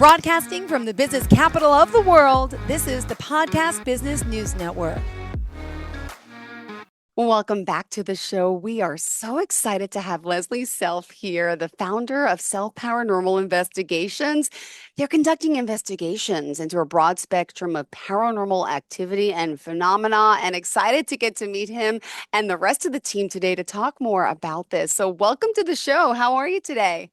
Broadcasting from the business capital of the world, this is the Podcast Business News Network. Welcome back to the show. We are so excited to have Leslie Self here, the founder of Self Paranormal Investigations. They're conducting investigations into a broad spectrum of paranormal activity and phenomena, and excited to get to meet him and the rest of the team today to talk more about this. So welcome to the show. How are you today?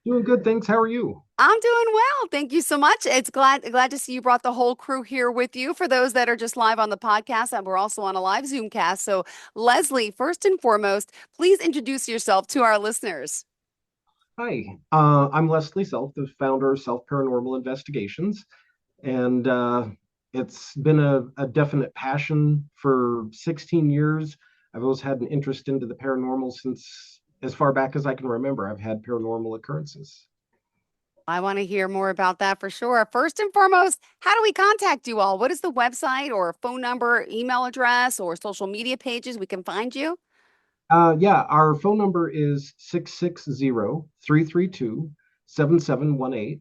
Doing good, thanks. How are you? I'm doing well. Thank you so much. It's glad to see you brought the whole crew here with you. For those that are just live on the podcast, and we're also on a live Zoom cast. So, Leslie, first and foremost, please introduce yourself to our listeners. Hi, I'm Leslie Self, the founder of Self Paranormal Investigations, and it's been a definite passion for 16 years. I've always had an interest into the paranormal since as far back as I can remember. I've had paranormal occurrences. I want to hear more about that for sure. First and foremost, how do we contact you all? What is the website or phone number, email address, or social media pages we can find you? Yeah, our phone number is 660-332-7718,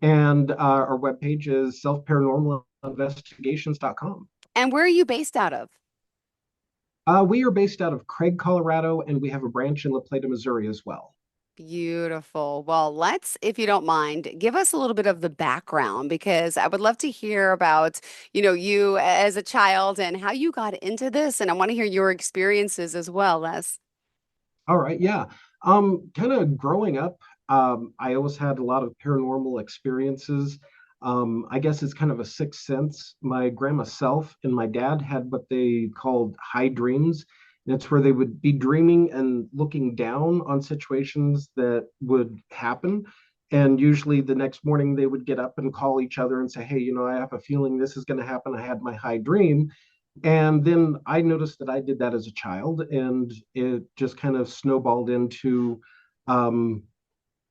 and our webpage is selfparanormalinvestigations.com. And where are you based out of? We are based out of Craig, Colorado, and we have a branch in La Plata, Missouri as well. Beautiful. Well, let's, if you don't mind, give us a little bit of the background because I would love to hear about, you as a child and how you got into this. And I want to hear your experiences as well, Les. All right, yeah. Kind of growing up, I always had a lot of paranormal experiences. I guess it's kind of a sixth sense. My grandma self and my dad had what they called high dreams. And it's where they would be dreaming and looking down on situations that would happen. And usually the next morning they would get up and call each other and say, hey, I have a feeling this is going to happen. I had my high dream. And then I noticed that I did that as a child, and it just kind of snowballed into um,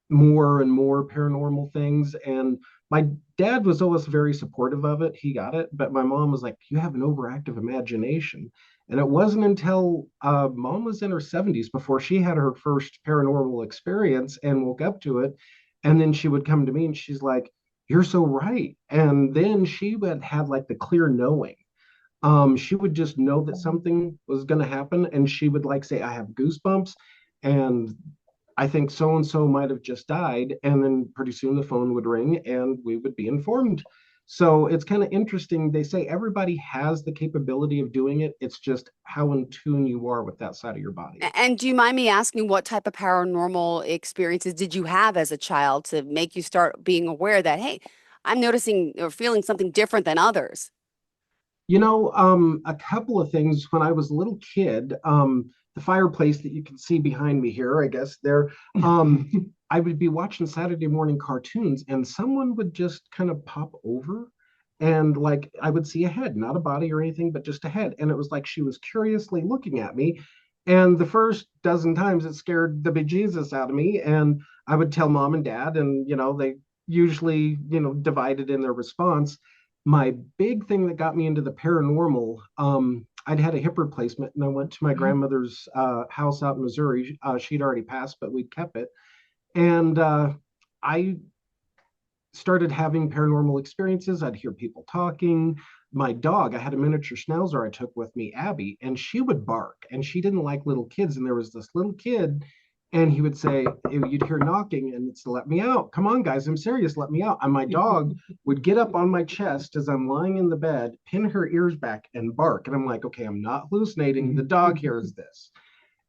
more and more paranormal things. And my dad was always very supportive of it. He got it. But my mom was like, you have an overactive imagination. And it wasn't until mom was in her 70s before she had her first paranormal experience and woke up to it. And then she would come to me and she's like, you're so right. And then she would have like the clear knowing. She would just know that something was going to happen, and she would like say, I have goosebumps, and I think so and so might have just died. And then pretty soon the phone would ring and we would be informed. So it's kind of interesting. They say everybody has the capability of doing it. It's just how in tune you are with that side of your body. And do you mind me asking what type of paranormal experiences did you have as a child to make you start being aware that, hey, I'm noticing or feeling something different than others? A couple of things. When I was a little kid, the fireplace that you can see behind me here, I guess there, I would be watching Saturday morning cartoons, and someone would just kind of pop over, and like I would see a head, not a body or anything, but just a head, and it was like she was curiously looking at me. And the first dozen times it scared the bejesus out of me, and I would tell mom and dad, and they usually divided in their response. My big thing that got me into the paranormal, I'd had a hip replacement and I went to my grandmother's house out in Missouri. She'd already passed, but we'd kept it. And I started having paranormal experiences. I'd hear people talking. My dog, I had a miniature schnauzer I took with me, Abby, and she would bark, and she didn't like little kids. And there was this little kid, and he would say, you'd hear knocking, and it's let me out. Come on, guys, I'm serious, let me out. And my dog would get up on my chest as I'm lying in the bed, pin her ears back, and bark. And I'm like, okay, I'm not hallucinating. The dog hears this.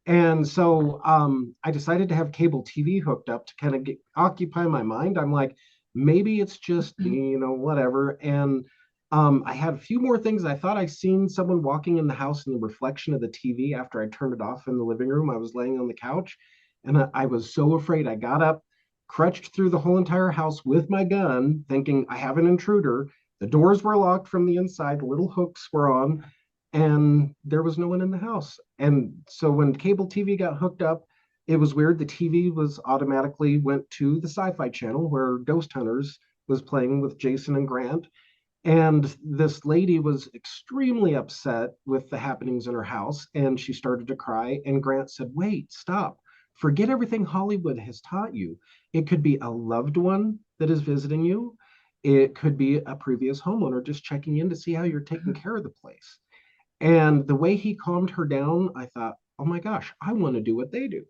And so I decided to have cable TV hooked up to kind of occupy my mind. I'm like, maybe it's just, whatever. And I had a few more things. I thought I seen someone walking in the house in the reflection of the TV after I turned it off in the living room. I was laying on the couch and I was so afraid. I got up, crutched through the whole entire house with my gun, thinking I have an intruder. The doors were locked from the inside, little hooks were on, and there was no one in the house. And so when cable TV got hooked up, it was weird. The TV was automatically went to the Sci-Fi Channel where Ghost Hunters was playing with Jason and Grant. And this lady was extremely upset with the happenings in her house, and she started to cry. And Grant said, "Wait, stop." forget everything Hollywood has taught you. It could be a loved one that is visiting you. It could be a previous homeowner just checking in to see how you're taking care of the place. And the way he calmed her down, I thought, oh my gosh, I want to do what they do.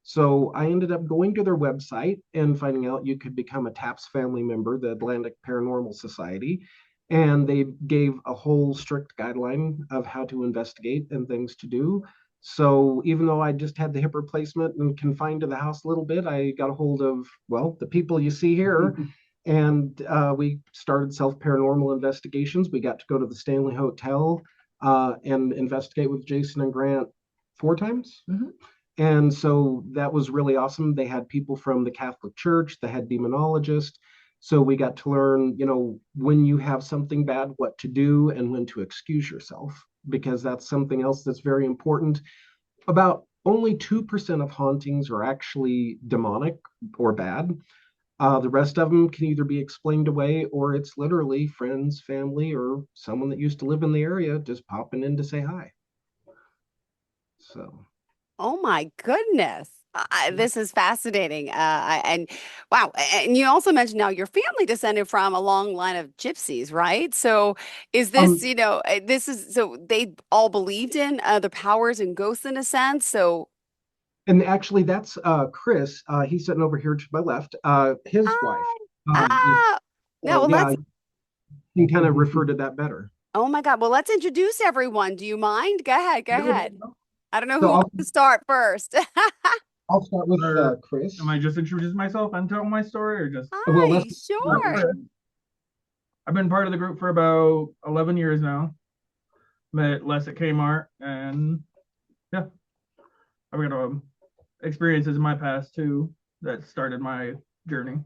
So I ended up going to their website and finding out you could become a TAPS family member, the Atlantic Paranormal Society. And they gave a whole strict guideline of how to investigate and things to do. So even though I just had the hip replacement and confined to the house a little bit, I got a hold of, well, the people you see here. And we started self paranormal investigations. We got to go to the Stanley Hotel and investigate with Jason and Grant 4 times. Mm-hmm. And so that was really awesome. They had people from the Catholic Church, they had demonologists. So we got to learn, when you have something bad, what to do and when to excuse yourself, because that's something else that's very important. About only 2% of hauntings are actually demonic or bad. The rest of them can either be explained away or it's literally friends, family, or someone that used to live in the area just popping in to say hi. So, Oh my goodness. This is fascinating. And wow. And you also mentioned now your family descended from a long line of gypsies, right? So is this, um, this is so they all believed in the powers and ghosts in a sense. So, and actually, that's Chris. He's sitting over here to my left. His wife ah, is, ah. Now, well, yeah, let's, you can kind of refer to that better. oh my God. Well, let's introduce everyone. Do you mind? Go ahead. Go Sure. ahead. I don't know who So wants to start first. I'll start with Or am Chris. I just introducing myself and tell my story, or just? Well, let's Hi, start sure. with I've been part of the group for about 11 years now. Met Les at Kmart, and yeah, I've got experiences in my past too that started my journey.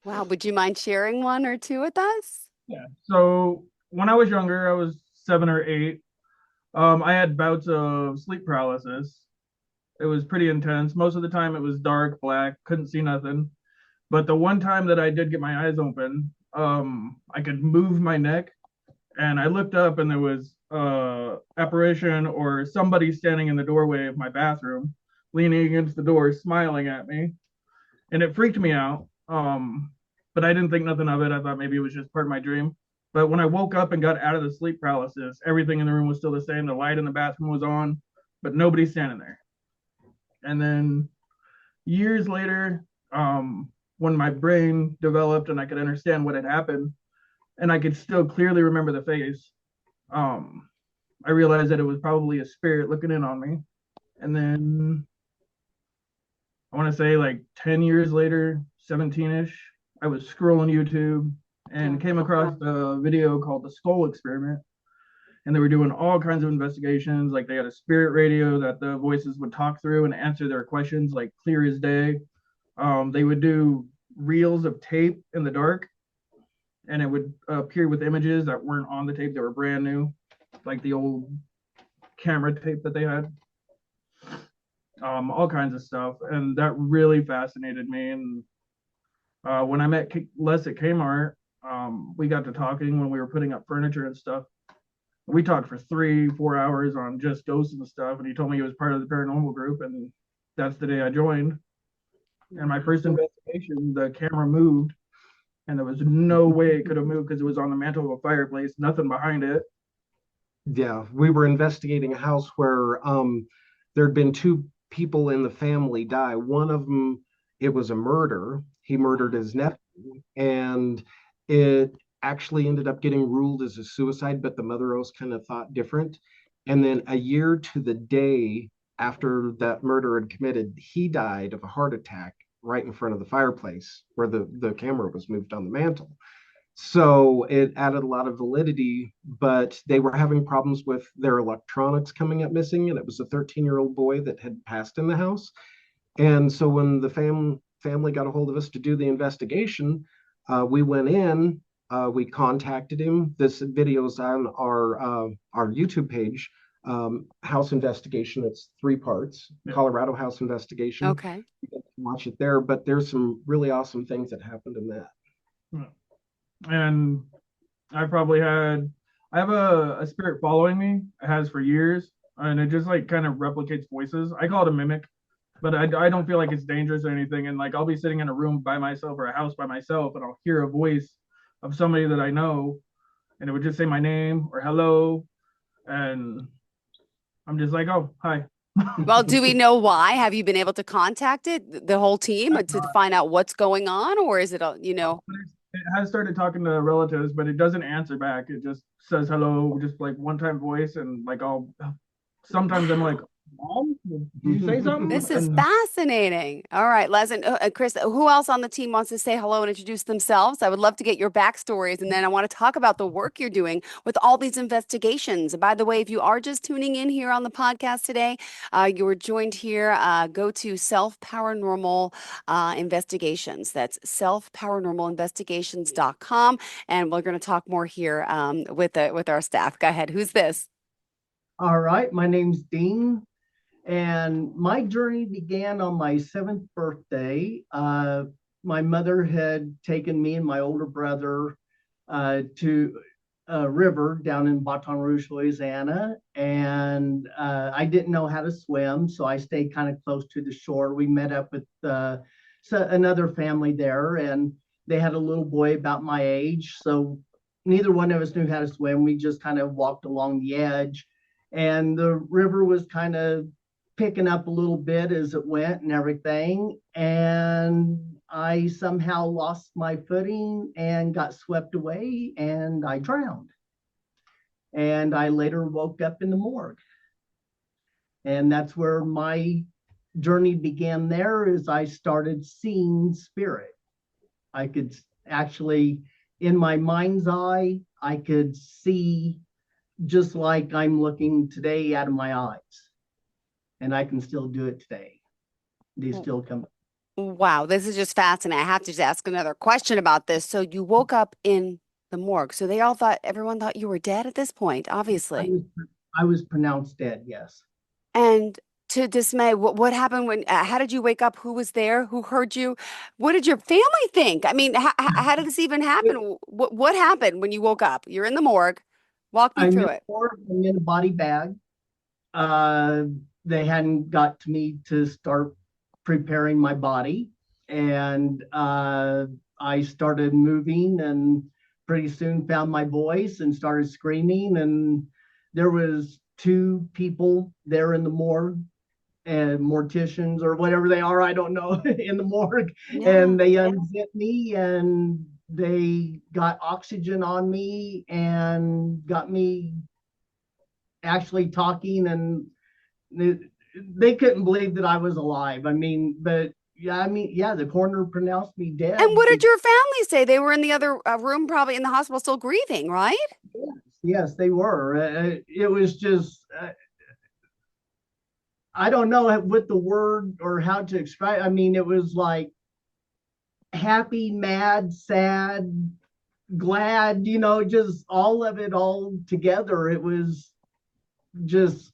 Wow. Would you mind sharing one or two with us? Yeah. So when I was younger, I was 7 or 8. I had bouts of sleep paralysis. It was pretty intense. Most of the time, it was dark, black, couldn't see nothing. But the one time that I did get my eyes open, I could move my neck, and I looked up, and there was apparition or somebody standing in the doorway of my bathroom, leaning against the door, smiling at me, and it freaked me out. But I didn't think nothing of it. I thought maybe it was just part of my dream. But when I woke up and got out of the sleep paralysis, everything in the room was still the same. The light in the bathroom was on, but nobody's standing there. And then years later, when my brain developed and I could understand what had happened, and I could still clearly remember the face, um, I realized that it was probably a spirit looking in on me. And then I want to say like 10 years later, 17-ish, I was scrolling YouTube and came across a video called the Skull Experiment. And they were doing all kinds of investigations. Like they had a spirit radio that the voices would talk through and answer their questions like clear as day. They would do reels of tape in the dark, and it would appear with images that weren't on the tape, that were brand new, like the old camera tape that they had. All kinds of stuff, and that really fascinated me. And when I met Les at Kmart, we got to talking when we were putting up furniture and stuff. We talked for 3 4 hours on just ghosts and stuff, and he told me he was part of the paranormal group, and that's the day I joined. And my first investigation, the camera moved, and there was no way it could have moved because it was on the mantle of a fireplace, nothing behind it. Yeah, we were investigating a house where there'd been two people in the family die. One of them, it was a murder. He murdered his nephew, and it actually ended up getting ruled as a suicide, but the mother always kind of thought different. And then a year to the day after that murder had committed, he died of a heart attack right in front of the fireplace where the camera was moved on the mantle. So it added a lot of validity, but they were having problems with their electronics coming up missing. And it was a 13-year-old boy that had passed in the house. And so when the family got a hold of us to do the investigation, we went in, we contacted him. This video is on our YouTube page, House Investigation. It's 3 parts, Yeah. Colorado House Investigation. Okay. You can watch it there, but there's some really awesome things that happened in that. And I probably had, I have a spirit following me. It has for years, and it just like kind of replicates voices. I call it a mimic. but I don't feel like it's dangerous or anything. And like I'll be sitting in a room by myself or a house by myself, and I'll hear a voice of somebody that I know, and it would just say my name or hello, and I'm just like, oh, hi. Well, do we know why? Have you been able to contact it, the whole team, to find out what's going on, or is it, It has started talking to relatives, but it doesn't answer back. It just says hello, just like one time voice, and like I'll sometimes I'm like, wow. Mom, did you say something? This is And fascinating. All right, Les and Chris, who else on the team wants to say hello and introduce themselves? I would love to get your backstories, and then I want to talk about the work you're doing with all these investigations. And by the way, if you are just tuning in here on the podcast today, you were joined here. Go to Self Paranormal Investigations. That's selfparanormalinvestigations.com, and we're going to talk more here with our staff. Go ahead. Who's this? All right, my name's Dean, and my journey began on my seventh birthday. My mother had taken me and my older brother to a river down in Baton Rouge, Louisiana, and I didn't know how to swim, so I stayed kind of close to the shore. We met up with another family there, and they had a little boy about my age, so neither one of us knew how to swim. We just kind of walked along the edge, and the river was kind of picking up a little bit as it went and everything. And I somehow lost my footing and got swept away and I drowned. And I later woke up in the morgue. And that's where my journey began there as I started seeing spirit. I could actually, in my mind's eye, I could see just like I'm looking today out of my eyes. And I can still do it today. They still come. Wow, this is just fascinating. I have to just ask another question about this. So you woke up in the morgue. So everyone thought you were dead at this point, I obviously. was, I was pronounced dead, yes. And to dismay, what happened how did you wake up? Who was there? Who heard you? What did your family think? I mean, how did this even happen? What happened when you woke up? You're in the morgue. Walk me I'm through in, it. I'm in a body bag. Uh, they hadn't got to me to start preparing my body. And I started moving and pretty soon found my voice and started screaming. And there was two people there in the morgue and morticians or whatever they are, I don't know, in the morgue. Yeah. And they unzipped me and they got oxygen on me and got me actually talking, and they couldn't believe that I was alive. I mean, but yeah, I mean, yeah, the coroner pronounced me And dead. what did your family say? They were in the other room, probably in the hospital, still grieving, right? Yes, they were. It was just, I don't know what the word or how to describe. I mean, it was like happy, mad, sad, glad, just all of it all together. It was just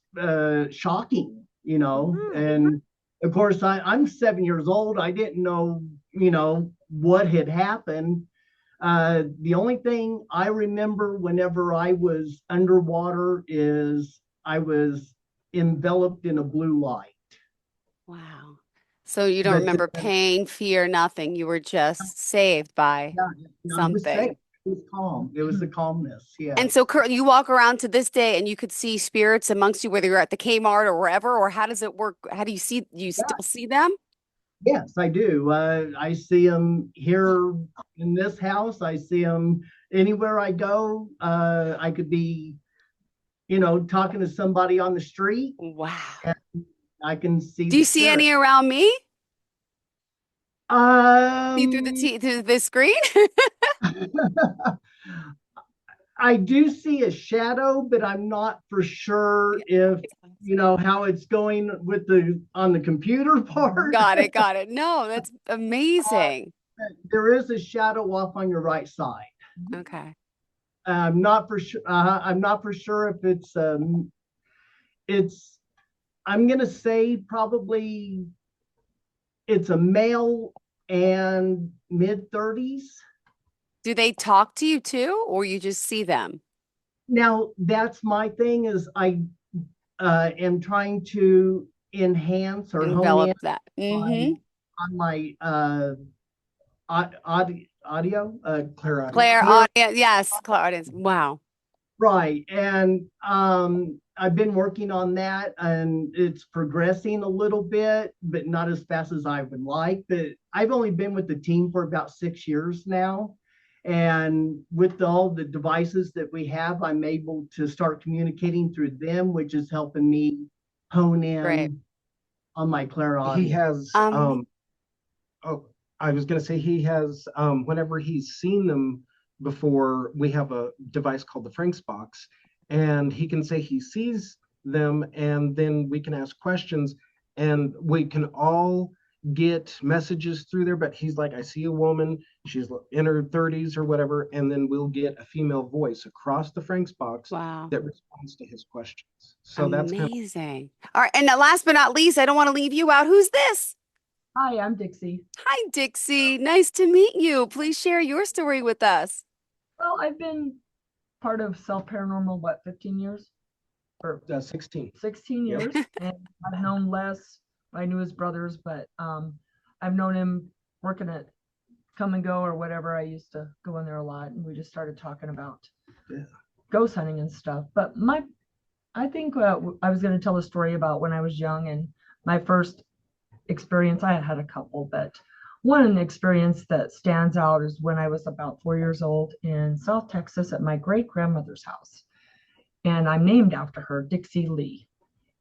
shocking, Wow. and of course I'm 7 years old. I didn't know, what had happened. The only thing I remember whenever I was underwater is I was enveloped in a blue light. Wow. So you don't But remember pain, fear, nothing. You were just saved by yeah, I was safe. something. It was calm. It was the calmness. And Yes. so you walk around to this day and you could see spirits amongst you, whether you're at the Kmart or wherever, or how does it work? How do you Yeah. still see them? Yes, I do. I see them here in this house. I see them anywhere I go. I could be, talking to somebody on the street, Wow. and I can see Do the you see spirit. any around me? See through Um, through the screen? I do see a shadow, but I'm not for sure if how it's going with the on the computer part. Got it, got it. No, that's amazing. There is a shadow off on your right side. Okay. I'm not for sure. I'm not for sure if it's. I'm gonna say probably it's a male and mid 30s. Do they talk to you too, or you just see them? Now that's my thing is I am trying to enhance or hone Envelop in that. on my audio, Clear audience. Claire, clear. audience. Yes, Claire, audience. Wow. Right. And I've been working on that and it's progressing a little bit, but not as fast as I would like. But I've only been with the team for about 6 years now. And with all the devices that we have, I'm able to start communicating through them, which is helping me hone Great. in on my He clairaudient. has oh, I was going to say he has, whenever he's seen them before, we have a device called the Frank's box, and he can say he sees them, and then we can ask questions, and we can all get messages through there. But he's like, I see a woman, she's in her 30s or whatever, and then we'll get a female voice across the Frank's box Wow. that responds to his questions. So that's kind of Amazing. All right. And now last but not least, I don't want to leave you out. Who's this? Hi, I'm Dixie. Hi, Dixie. Nice to meet you. Please share your story with us. Well, I've been part of Self Paranormal, what, 15 years or 16. 16 Yep. years? And I've known Les. I knew his brothers, but I've known him working at Come and Go or whatever. I used to go in there a lot, and we just started talking about ghost hunting and stuff. But I think I was going to tell a story about when I was young and my first experience. I had a couple, but one experience that stands out is when I was about 4 years old in South Texas at my great grandmother's house. And I'm named after her, Dixie Lee.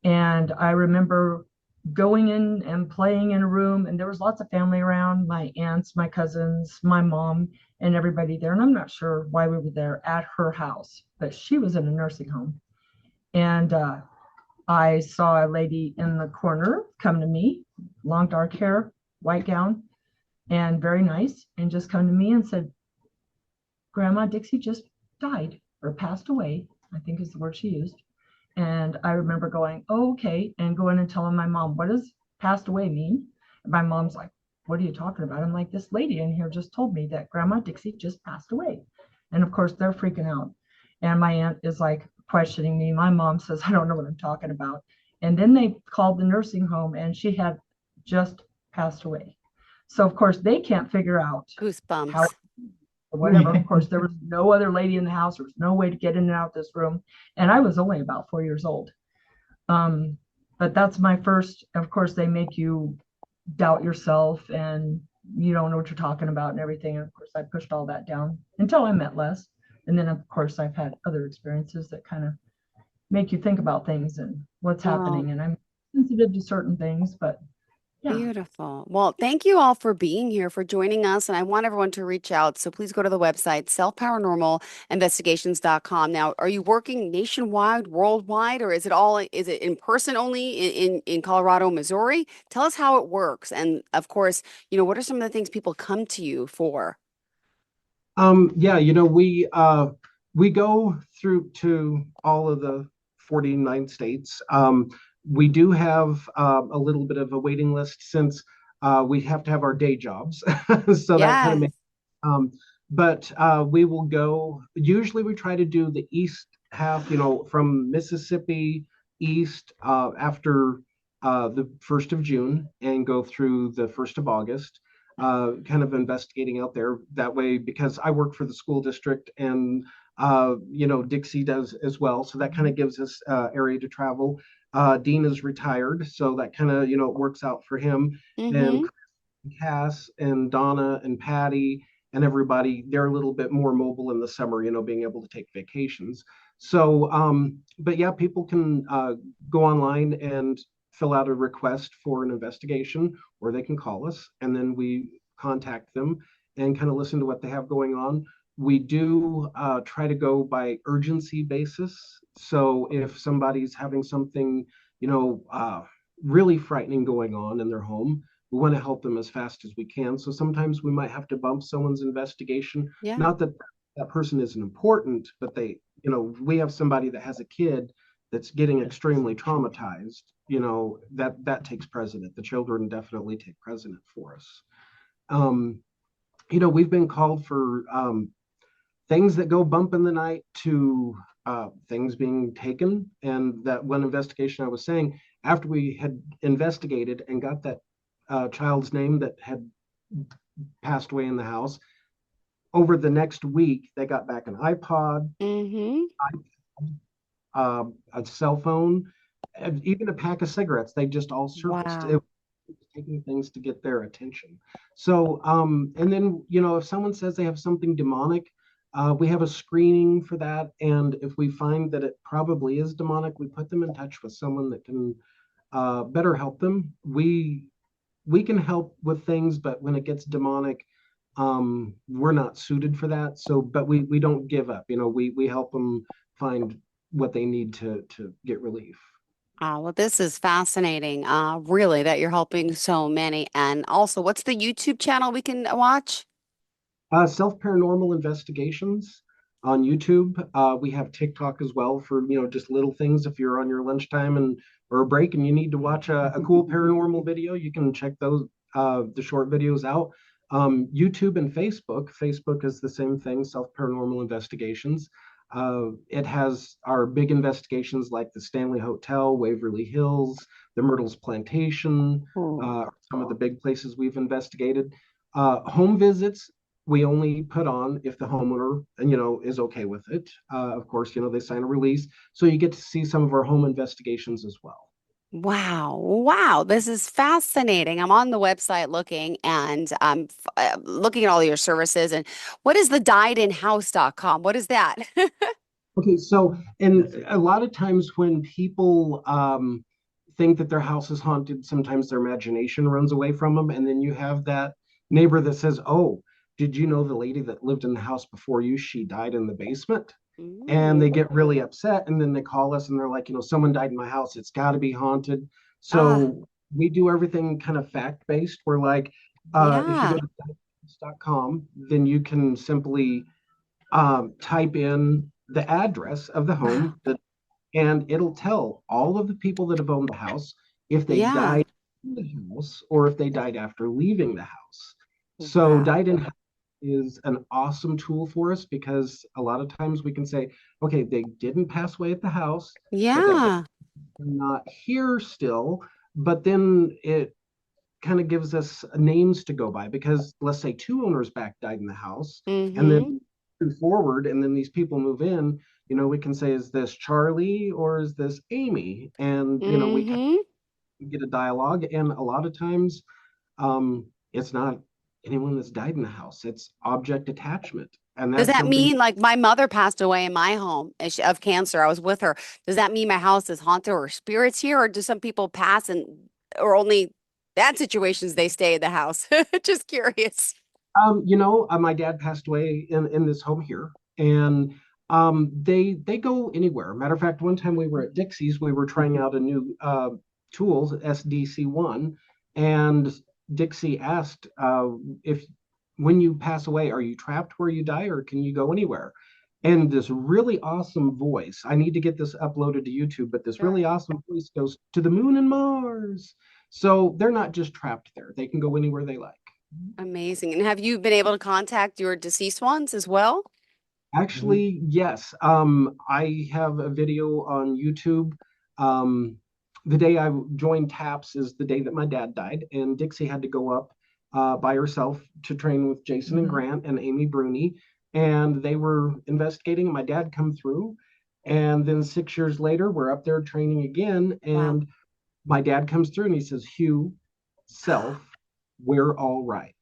And I remember going in and playing in a room, and there was lots of family around, my aunts, my cousins, my mom, and everybody there. And I'm not sure why we were there at her house, but she was in a nursing home. And I saw a lady in the corner come to me, long dark hair, white gown, and very nice, and just come to me and said, Grandma, Dixie just died or passed away, I think is the word she used. And I remember going, oh, okay, and going and telling my mom, what does passed away mean? And my mom's like, what are you talking about? I'm like, this lady in here just told me that Grandma Dixie just passed away. And of course, they're freaking out. And my aunt is like questioning me. My mom says, I don't know what I'm talking about. And then they called the nursing home and she had just passed away. So, of course, they can't figure out how Goosebumps. or whatever. Of course, there was no other lady in the house. There was no way to get in and out this room. And I was only about 4 years old. But that's my first, of course, they make you doubt yourself and you don't know what you're talking about and everything. And of course, I pushed all that down until I met Les. And then, of course, I've had other experiences that kind of make you think about things and what's happening. And I'm sensitive to certain things, but yeah. Beautiful. Well, thank you all for being here, for joining us. And I want everyone to reach out. So please go to the website, selfparanormalinvestigations.com. Now, are you working nationwide, worldwide, or is it in person only in Colorado, Missouri? Tell us how it works. And of course, what are some of the things people come to you for? Yeah, we go through to all of the 49 states. We do have a little bit of a waiting list since we have to have our day jobs. So that kind of Yes. makes, but we will go, usually we try to do the east half, from Mississippi east after the 1st of June and go through the 1st of August. Kind of investigating out there that way because I work for the school district and Dixie does as well, so that kind of gives us area to travel. Dean is retired, so that kind of works out for him. Mm-hmm. And Cass and Donna and Patty and everybody, they're a little bit more mobile in the summer, being able to take vacations. So but yeah, people can go online and fill out a request for an investigation, or they can call us and then we contact them and kind of listen to what they have going on. We do try to go by urgency basis. So if somebody's having something, really frightening going on in their home, we want to help them as fast as we can. So sometimes we might have to bump someone's investigation. Yeah. Not that that person isn't important, but we have somebody that has a kid that's getting extremely traumatized, that takes precedent. The children definitely take precedent for us. We've been called for things that go bump in the night to things being taken. And that one investigation I was saying, after we had investigated and got that child's name that had passed away in the house, over the next week, they got back an iPod, Mm-hmm. a cell phone, and even a pack of cigarettes. They just all surfaced. It Wow. was taking things to get their attention. So, and then, if someone says they have something demonic, we have a screening for that. And if we find that it probably is demonic, we put them in touch with someone that can better help them. We can help with things, but when it gets demonic, we're not suited for that. So, but we don't give up. We help them find what they need to get relief. Well, this is fascinating. Really, that you're helping so many. And also, what's the YouTube channel we can watch? Self Paranormal Investigations on YouTube. We have TikTok as well for just little things. If you're on your lunchtime and or a break and you need to watch a cool paranormal video, you can check those the short videos out. YouTube and Facebook. Facebook is the same thing. Self Paranormal Investigations. It has our big investigations like the Stanley Hotel, Waverly Hills, the Myrtles Plantation, Ooh. some of the big places we've investigated. Home visits we only put on if the homeowner is okay with it. Of course, they sign a release, so you get to see some of our home investigations as well. Wow. Wow. This is fascinating. I'm on the website looking and I'm looking at all your services. And what is the diedinhouse.com? What is that? Okay, so and a lot of times when people think that their house is haunted, sometimes their imagination runs away from them, and then you have that neighbor that says, "Oh, did you know the lady that lived in the house before you? She died in the basement." And they Mm. get really upset, and then they call us and they're like, someone died in my house. It's got to be haunted. Ah, So we do everything kind of fact based. We're like, if you yeah. go to com, then you can simply type in the address of the Wow. home and it'll tell all of the people that have owned the house if they Yeah. died in the house or if they died after leaving the house. So Wow. died in house is an awesome tool for us because a lot of times we can say, okay, they didn't pass away at the house, but they're Yeah. not here still. But then it kind of gives us names to go by because let's say two owners back died in the house and then Mm-hmm. move forward and then these people move in, we can say, is this Charlie or is this Amy? And, we kind Mm-hmm. of get a dialogue. And a lot of times it's not anyone that's died in the house, it's object attachment. And Does that's that something. mean like my mother passed away in my home of cancer? I was with her. Does that mean my house is haunted or spirits here? Or do some people pass and or only bad situations they stay in the house? Just curious. My dad passed away in this home here, and they go anywhere. Matter of fact, one time we were at Dixie's, we were trying out a new tools, SDC1, and Dixie asked if when you pass away, are you trapped where you die, or can you go anywhere? And this really awesome voice, I need to get this uploaded to YouTube, but this Sure. really awesome voice goes to the moon and Mars. So they're not just trapped there; they can go anywhere they like. Amazing. And have you been able to contact your deceased ones as well? Actually, yes. I have a video on YouTube. Um, the day I joined TAPS is the day that my dad died, and Dixie had to go up by herself to train with Jason and Grant and Amy Bruni, and they were investigating. My dad come through, and then 6 years later, we're up there training again, Wow. and my dad comes through and he says, "Hugh, self, we're all right."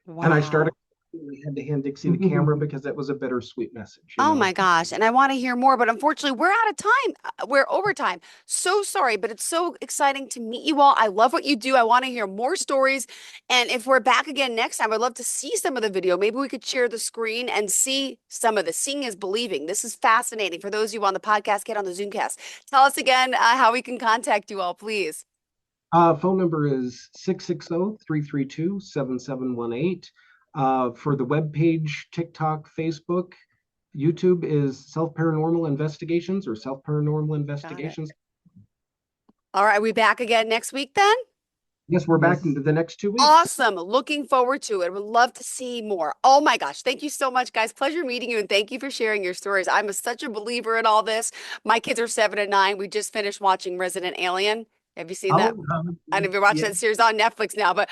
And I started, Wow. we had to hand Dixie the camera because that was a bittersweet message, Oh my gosh. And I want to hear more, but unfortunately, we're out of time. We're over time. So sorry, but it's so exciting to meet you all. I love what you do. I want to hear more stories. And if we're back again next time, I'd love to see some of the video. Maybe we could share the screen and see some of the seeing is believing. This is fascinating. For those of you on the podcast, get on the Zoomcast. Tell us again how we can contact you all, please. Phone number is 660-332-7718. For the web page, TikTok, Facebook, YouTube is Self Paranormal Investigations or Self Paranormal Got it. Investigations. All right. We back again next week then? Yes, we're back into the next 2 weeks. Awesome. Looking forward to it. Would love to see more. Oh my gosh. Thank you so much, guys. Pleasure meeting you and thank you for sharing your stories. I'm such a believer in all this. My kids are 7 and 9. We just finished watching Resident Alien. Have you seen that? I don't know if you're watching that series on Netflix now, but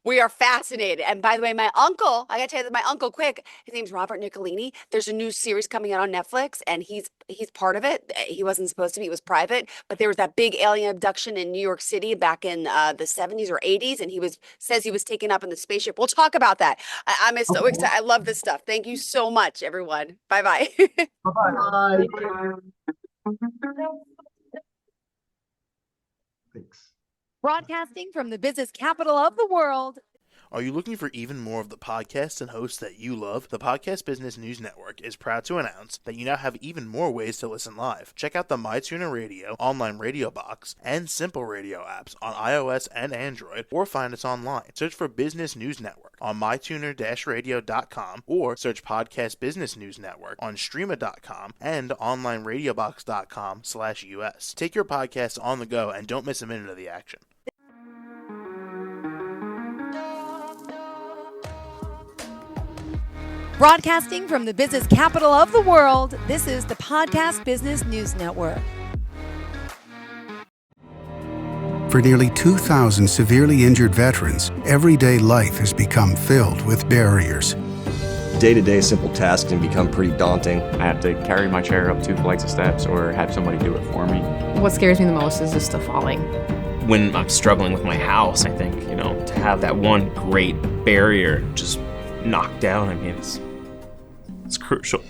we are fascinated. And by the way, my uncle, I gotta tell you that my uncle, quick, his name's Robert Nicolini. There's a new series coming out on Netflix, and he's part of it. He wasn't supposed to be; it was private. But there was that big alien abduction in New York City back in the 70s or 80s, and says he was taken up in the spaceship. We'll talk about that. I'm so excited. I love this stuff. Thank you so much, everyone. Bye bye. Bye. Thanks. Broadcasting from the business capital of the world. Are you looking for even more of the podcasts and hosts that you love? The Podcast Business News Network is proud to announce that you now have even more ways to listen live. Check out the MyTuner Radio, online radio box, and Simple Radio apps on iOS and Android, or find us online. Search for Business News Network on mytuner-radio.com, or search Podcast Business News Network on streama.com and onlineradiobox.com/US. Take your podcast on the go and don't miss a minute of the action. Broadcasting from the business capital of the world, this is the Podcast Business News Network. For nearly 2,000 severely injured veterans, everyday life has become filled with barriers. Day-to-day simple tasks can become pretty daunting. I have to carry my chair up 2 flights of steps or have somebody do it for me. What scares me the most is just the falling. When I'm struggling with my house, I think, to have that one great barrier just knocked down, it's crucial.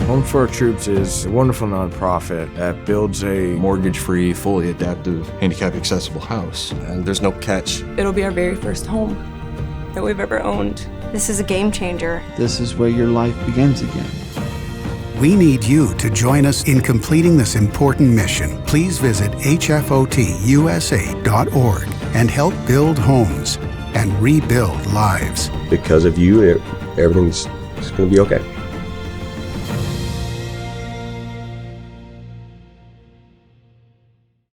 Home for Our Troops is a wonderful nonprofit that builds a mortgage-free, fully adaptive, handicap-accessible house. And there's no catch. It'll be our very first home that we've ever owned. This is a game changer. This is where your life begins again. We need you to join us in completing this important mission. Please visit hfotusa.org and help build homes and rebuild lives. Because of you, everything's going to be okay.